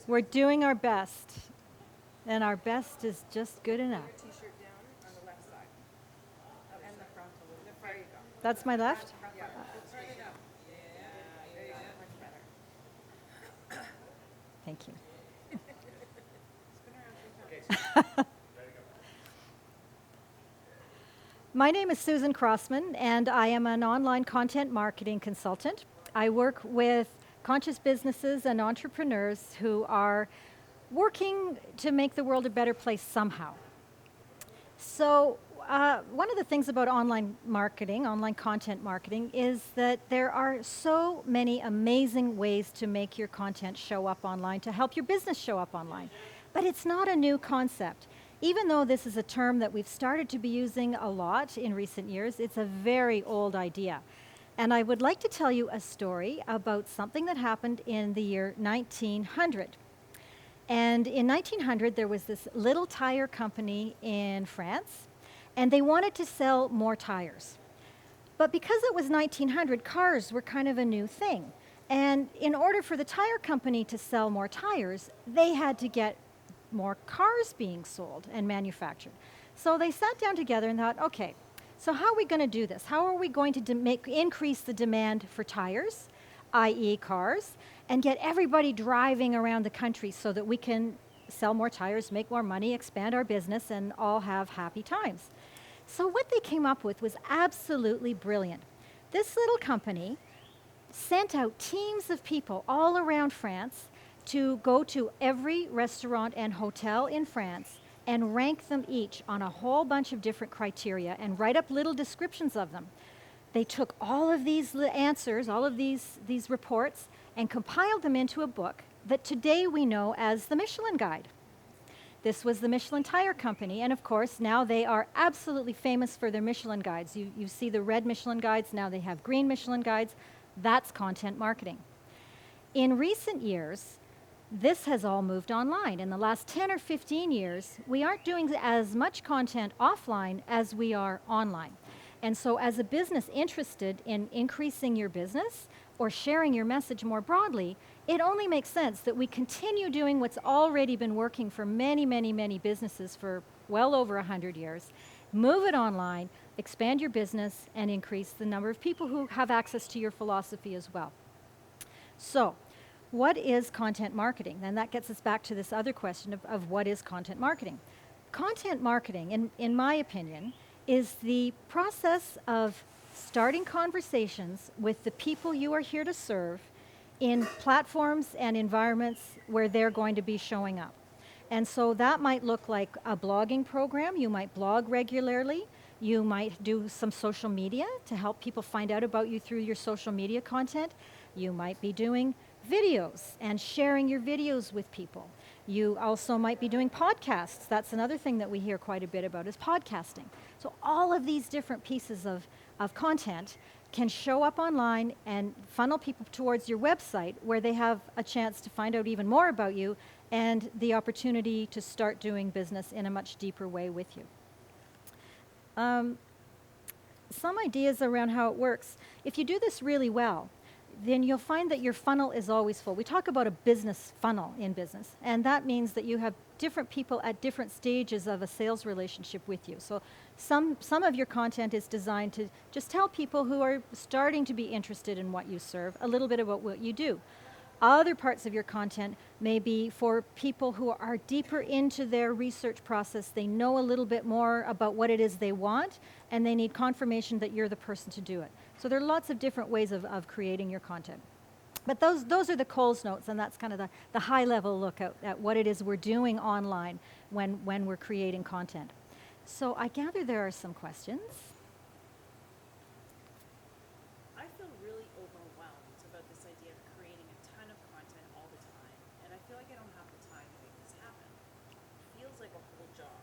We're doing our best, and our best is just good enough. T-shirt down on the left side. And the front a little bit. There you go. That's my left? Yeah. Turn it up. Yeah, there you go. Much better. Thank you. Spin around 3 times. My name is Susan Crossman, and I am an online content marketing consultant. I work with conscious businesses and entrepreneurs who are working to make the world a better place somehow. So one of the things about online marketing, online content marketing, is that there are so many amazing ways to make your content show up online, to help your business show up online. But it's not a new concept. Even though this is a term that we've started to be using a lot in recent years, it's a very old idea. And I would like to tell you a story about something that happened in the year 1900. And in 1900, there was this little tire company in France, and they wanted to sell more tires. But because it was 1900, cars were kind of a new thing. And in order for the tire company to sell more tires, they had to get more cars being sold and manufactured. So they sat down together and thought, okay, so how are we going to do this? How are we going to increase the demand for tires, i.e. cars, and get everybody driving around the country so that we can sell more tires, make more money, expand our business, and all have happy times? So what they came up with was absolutely brilliant. This little company sent out teams of people all around France to go to every restaurant and hotel in France and rank them each on a whole bunch of different criteria and write up little descriptions of them. They took all of these answers, all of these reports, and compiled them into a book that today we know as the Michelin Guide. This was the Michelin Tire Company, and of course now they are absolutely famous for their Michelin Guides. You see the red Michelin Guides, now they have green Michelin Guides. That's content marketing. In recent years, this has all moved online. In the last 10 or 15 years, we aren't doing as much content offline as we are online. And so as a business interested in increasing your business or sharing your message more broadly, it only makes sense that we continue doing what's already been working for many, many, many businesses for well over 100 years. Move it online, expand your business, and increase the number of people who have access to your philosophy as well. So, what is content marketing? And that gets us back to this other question of what is content marketing. Content marketing, in my opinion, is the process of starting conversations with the people you are here to serve in platforms and environments where they're going to be showing up. And so that might look like a blogging program. You might blog regularly. You might do some social media to help people find out about you through your social media content. You might be doing videos and sharing your videos with people. You also might be doing podcasts. That's another thing that we hear quite a bit about is podcasting. So all of these different pieces of content can show up online and funnel people towards your website where they have a chance to find out even more about you and the opportunity to start doing business in a much deeper way with you. Some ideas around how it works. If you do this really well, then you'll find that your funnel is always full. We talk about a business funnel in business, and that means that you have different people at different stages of a sales relationship with you. So some of your content is designed to just tell people who are starting to be interested in what you serve a little bit about what you do. Other parts of your content may be for people who are deeper into their research process. They know a little bit more about what it is they want, and they need confirmation that you're the person to do it. So there are lots of different ways of creating your content. But those are the Coles notes, and that's kind of the high-level look at what it is we're doing online when we're creating content. So I gather there are some questions. I feel really overwhelmed about this idea of creating a ton of content all the time, and I feel like I don't have the time to make this happen. It feels like a whole job.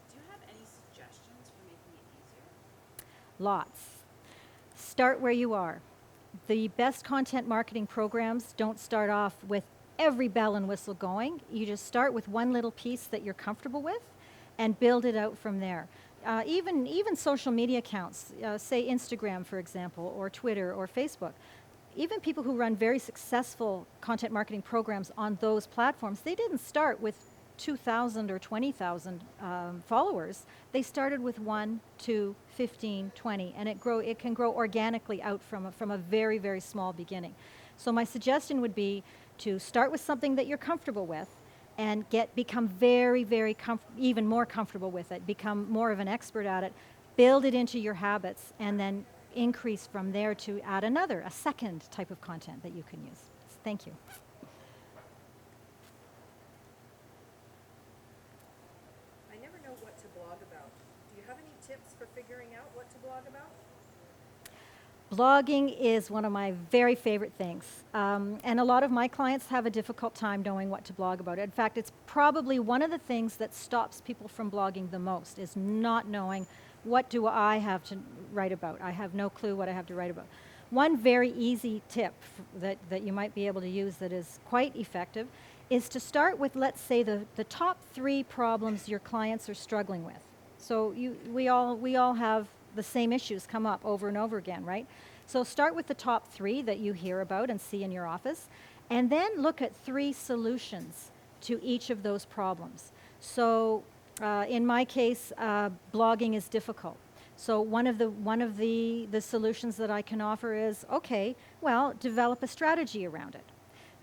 Do you have any suggestions for making it easier? Lots. Start where you are. The best content marketing programs don't start off with every bell and whistle going. You just start with one little piece that you're comfortable with and build it out from there. Even social media accounts, say Instagram, for example, or Twitter or Facebook. even people who run very successful content marketing programs on those platforms, they didn't start with 2,000 or 20,000 followers. They started with 1, 2, 15, 20, and it can grow organically out from a very, very small beginning. So my suggestion would be to start with something that you're comfortable with and become very, very even more comfortable with it, become more of an expert at it, build it into your habits, and then increase from there to add a second type of content that you can use. Thank you. I never know what to blog about. Do you have any tips for figuring out what to blog about? Blogging is one of my very favorite things. And a lot of my clients have a difficult time knowing what to blog about. In fact, it's probably one of the things that stops people from blogging the most, is not knowing what do I have to write about. I have no clue what I have to write about. One very easy tip that you might be able to use that is quite effective is to start with, let's say, the top 3 problems your clients are struggling with. So we all have the same issues come up over and over again, right? So start with the top 3 that you hear about and see in your office, and then look at 3 solutions to each of those problems. So in my case, blogging is difficult. So one of the solutions that I can offer is, okay, well, develop a strategy around it.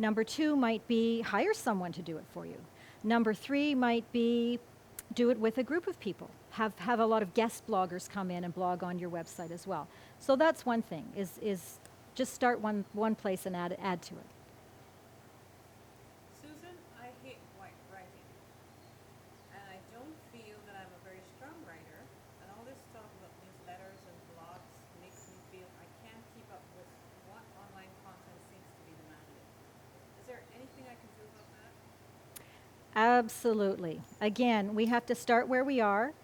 Number 2 might be hire someone to do it for you. Number 3 might be do it with a group of people. Have a lot of guest bloggers come in and blog on your website as well. So that's one thing, is just start one place and add to it. Susan, I hate writing. And I don't feel that I'm a very strong writer. And all this talk about newsletters and blogs makes me feel I can't keep up with what online content seems to be demanded. Is there anything I can do about that? Absolutely. Again, we have to start where we are,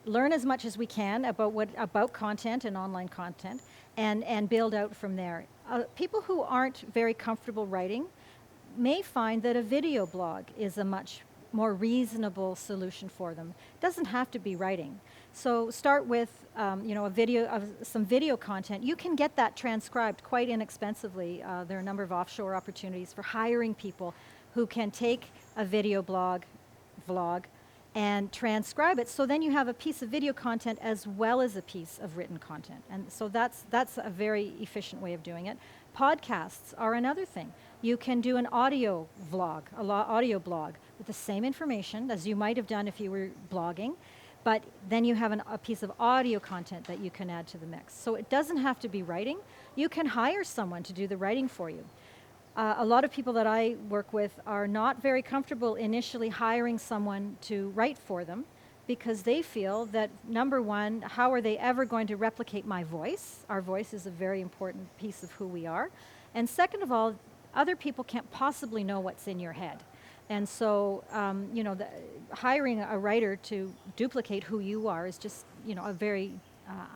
learn as much as we can about content and online content, and build out from there. People who aren't very comfortable writing may find that a video blog is a much more reasonable solution for them. It doesn't have to be writing. So start with some video content. You can get that transcribed quite inexpensively. There are a number of offshore opportunities for hiring people who can take a video vlog, and transcribe it, so then you have a piece of video content as well as a piece of written content. And so that's a very efficient way of doing it. Podcasts are another thing. You can do an audio vlog, audio blog with the same information as you might have done if you were blogging, but then you have a piece of audio content that you can add to the mix. So it doesn't have to be writing. You can hire someone to do the writing for you. A lot of people that I work with are not very comfortable initially hiring someone to write for them because they feel that, number one, how are they ever going to replicate my voice? Our voice is a very important piece of who we are. And second of all, other people can't possibly know what's in your head. And so, hiring a writer to duplicate who you are is just, a very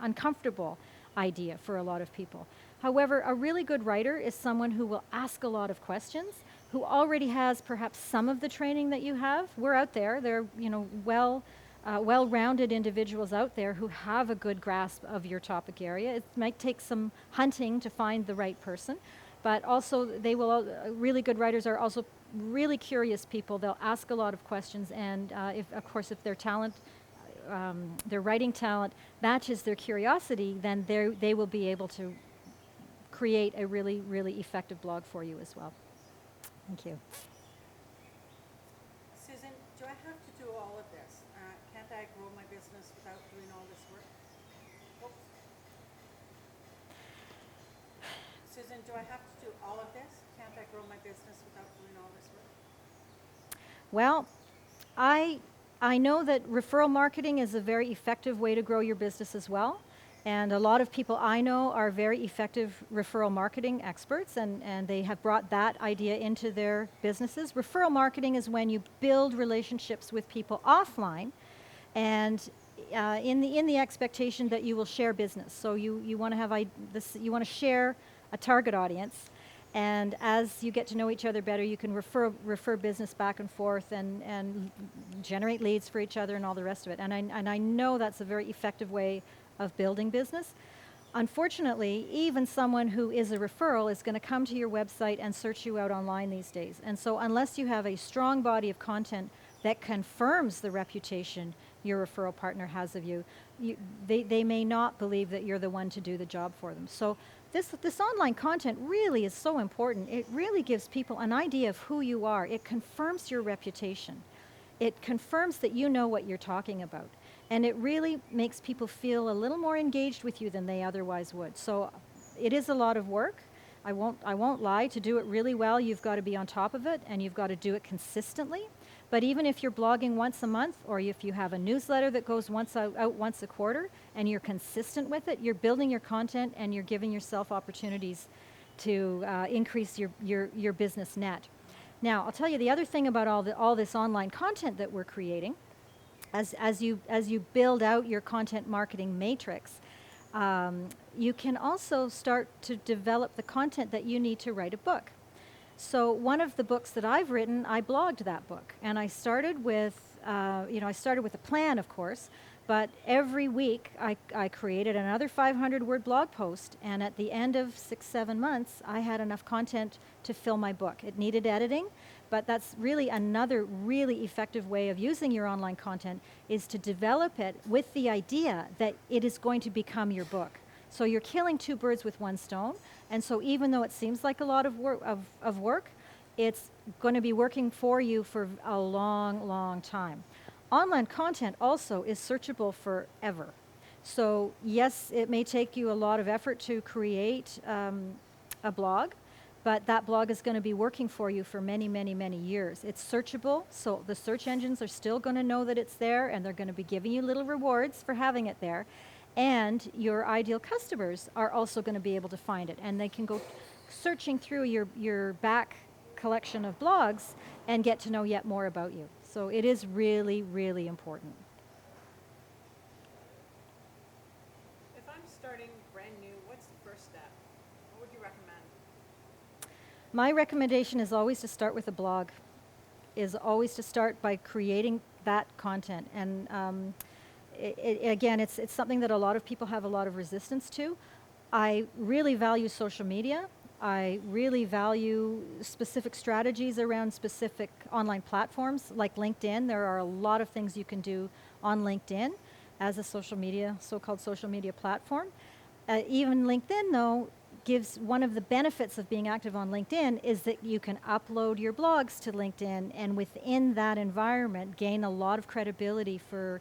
uncomfortable idea for a lot of people. However, a really good writer is someone who will ask a lot of questions, who already has perhaps some of the training that you have. We're out there. There are, well-rounded individuals out there who have a good grasp of your topic area. It might take some hunting to find the right person, but also really good writers are also really curious people. They'll ask a lot of questions, and if their writing talent matches their curiosity, then they will be able to create a really, really effective blog for you as well. Thank you. Susan, do I have to do all of this? Can't I grow my business without doing all this work? Oops. Susan, do I have to do all of this? Can't I grow my business without doing all this work? Well, I know that referral marketing is a very effective way to grow your business as well. And a lot of people I know are very effective referral marketing experts, and they have brought that idea into their businesses. Referral marketing is when you build relationships with people offline, and in the expectation that you will share business. So you want to have you want to share a target audience, and as you get to know each other better, you can refer business back and forth and generate leads for each other and all the rest of it. And I know that's a very effective way of building business. Unfortunately, even someone who is a referral is going to come to your website and search you out online these days. And so unless you have a strong body of content that confirms the reputation your referral partner has of you, they may not believe that you're the one to do the job for them. So this online content really is so important. It really gives people an idea of who you are. It confirms your reputation. It confirms that you know what you're talking about. And it really makes people feel a little more engaged with you than they otherwise would. So it is a lot of work. I won't lie, to do it really well, you've got to be on top of it and you've got to do it consistently. But even if you're blogging once a month, or if you have a newsletter that goes out once a quarter and you're consistent with it, you're building your content and you're giving yourself opportunities to increase your business net. Now, I'll tell you the other thing about all this online content that we're creating. As you build out your content marketing matrix, you can also start to develop the content that you need to write a book. So one of the books that I've written, I blogged that book, and I started with, I started with a plan, of course, but every week I created another 500-word blog post, and at the end of 6-7 months, I had enough content to fill my book. It needed editing, but that's really another really effective way of using your online content, is to develop it with the idea that it is going to become your book. So you're killing two birds with one stone, and so even though it seems like a lot of work, it's going to be working for you for a long, long time. Online content also is searchable forever. So yes, it may take you a lot of effort to create a blog, but that blog is going to be working for you for many, many, many years. It's searchable, so the search engines are still going to know that it's there, and they're going to be giving you little rewards for having it there. And your ideal customers are also going to be able to find it, and they can go searching through your back collection of blogs and get to know yet more about you. So it is really, really important. If I'm starting brand new, what's the first step? What would you recommend? My recommendation is always to start with a blog, is always to start by creating that content. And again, it's something that a lot of people have a lot of resistance to. I really value social media. I really value specific strategies around specific online platforms like LinkedIn. There are a lot of things you can do on LinkedIn as a so-called social media platform. Even LinkedIn, though, gives one of the benefits of being active on LinkedIn is that you can upload your blogs to LinkedIn, and within that environment gain a lot of credibility for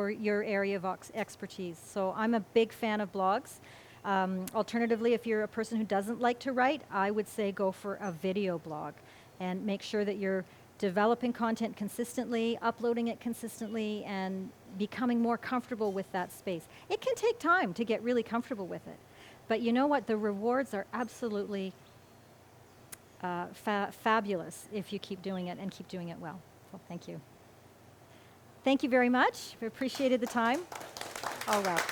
your area of expertise. So I'm a big fan of blogs. Alternatively, if you're a person who doesn't like to write, I would say go for a video blog and make sure that you're developing content consistently, uploading it consistently, and becoming more comfortable with that space. It can take time to get really comfortable with it. But you know what? The rewards are absolutely fabulous if you keep doing it and keep doing it well. So thank you. Thank you very much. We appreciated the time. All right.